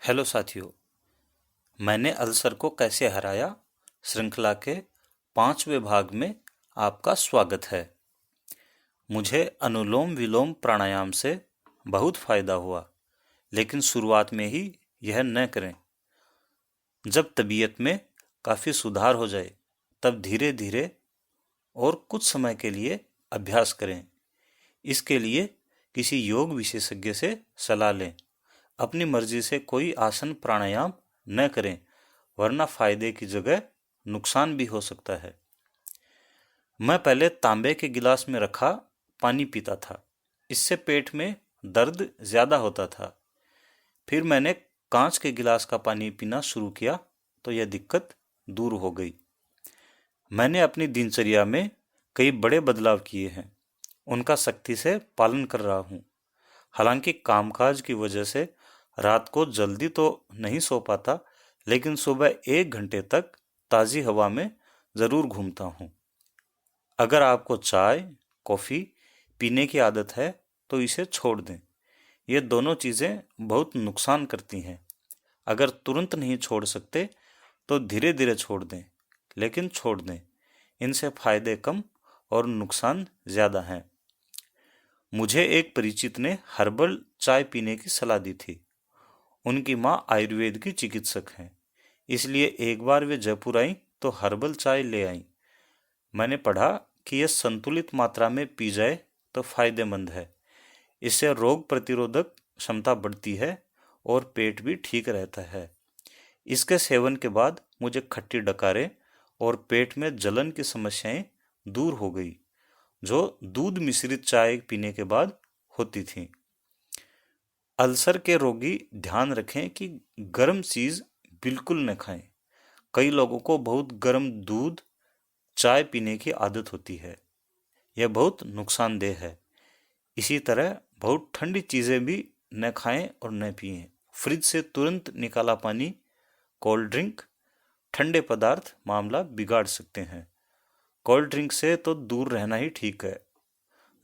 Hello साथियों, मैंने ulcer को कैसे हराया श्रृंखला के 5वें भाग में आपका स्वागत है। मुझे अनुलोम विलोम प्राणायाम से बहुत फायदा हुआ, लेकिन शुरुआत में ही यह न करें। जब तबीयत में काफ़ी सुधार हो जाए तब धीरे धीरे और कुछ समय के लिए अभ्यास करें। इसके लिए किसी योग विशेषज्ञ से सलाह लें। अपनी मर्जी से कोई आसन प्राणायाम न करें, वरना फायदे की जगह नुकसान भी हो सकता है। मैं पहले तांबे के गिलास में रखा पानी पीता था। इससे पेट में दर्द ज्यादा होता था। फिर मैंने कांच के गिलास का पानी पीना शुरू किया तो यह दिक्कत दूर हो गई। मैंने अपनी दिनचर्या में कई बड़े बदलाव किए हैं। उनका सख्ती से पालन कर रहा हूँ। हालांकि कामकाज की वजह से रात को जल्दी तो नहीं सो पाता, लेकिन सुबह 1 घंटे तक ताज़ी हवा में ज़रूर घूमता हूँ। अगर आपको चाय, कॉफ़ी पीने की आदत है तो इसे छोड़ दें। ये दोनों चीज़ें बहुत नुकसान करती हैं। अगर तुरंत नहीं छोड़ सकते तो धीरे धीरे छोड़ दें, लेकिन छोड़ दें। इनसे फायदे कम और नुकसान ज़्यादा हैं। मुझे एक परिचित ने हर्बल चाय पीने की सलाह दी थी। उनकी माँ आयुर्वेद की चिकित्सक हैं, इसलिए एक बार वे जयपुर आई तो हर्बल चाय ले आई। मैंने पढ़ा कि यह संतुलित मात्रा में पी जाए तो फायदेमंद है। इससे रोग प्रतिरोधक क्षमता बढ़ती है और पेट भी ठीक रहता है। इसके सेवन के बाद मुझे खट्टी डकारें और पेट में जलन की समस्याएं दूर हो गई, जो दूध मिश्रित चाय पीने के बाद होती थी। अल्सर के रोगी ध्यान रखें कि गर्म चीज बिल्कुल न खाएं। कई लोगों को बहुत गर्म दूध, चाय पीने की आदत होती है। यह बहुत नुकसानदेह है। इसी तरह बहुत ठंडी चीजें भी न खाएं और न पिएं। फ्रिज से तुरंत निकाला पानी, कोल्ड ड्रिंक, ठंडे पदार्थ मामला बिगाड़ सकते हैं। कोल्ड ड्रिंक से तो दूर रहना ही ठीक है।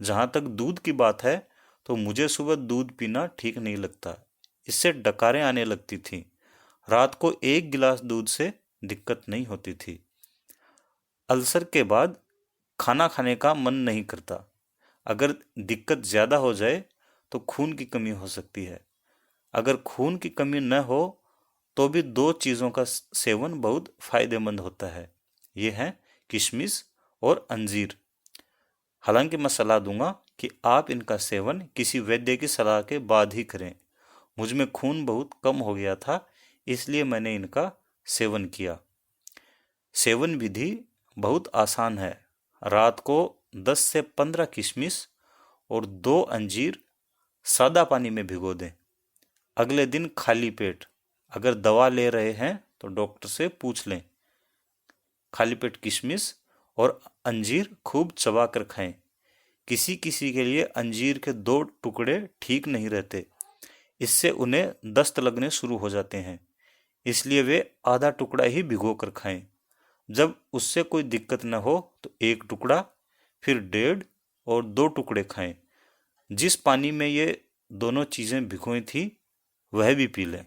जहाँ तक दूध की बात है तो मुझे सुबह दूध पीना ठीक नहीं लगता। इससे डकारें आने लगती थी। रात को 1 गिलास दूध से दिक्कत नहीं होती थी। अल्सर के बाद खाना खाने का मन नहीं करता। अगर दिक्कत ज़्यादा हो जाए तो खून की कमी हो सकती है। अगर खून की कमी न हो तो भी 2 चीज़ों का सेवन बहुत फायदेमंद होता है। ये हैं किशमिश और अंजीर। हालांकि मैं सलाह दूंगा कि आप इनका सेवन किसी वैद्य की सलाह के बाद ही करें। मुझ में खून बहुत कम हो गया था, इसलिए मैंने इनका सेवन किया। सेवन विधि बहुत आसान है। रात को 10 से 15 किशमिश और 2 अंजीर सादा पानी में भिगो दें। अगले दिन खाली पेट, अगर दवा ले रहे हैं तो डॉक्टर से पूछ लें। खाली पेट किशमिश और अंजीर खूब चबा कर खाएं। किसी किसी के लिए अंजीर के 2 टुकड़े ठीक नहीं रहते। इससे उन्हें दस्त लगने शुरू हो जाते हैं। इसलिए वे आधा टुकड़ा ही भिगो कर खाएं। जब उससे कोई दिक्कत न हो तो 1 टुकड़ा, फिर 1.5 और 2 टुकड़े खाएं। जिस पानी में ये दोनों चीज़ें भिगोई थी वह भी पी लें।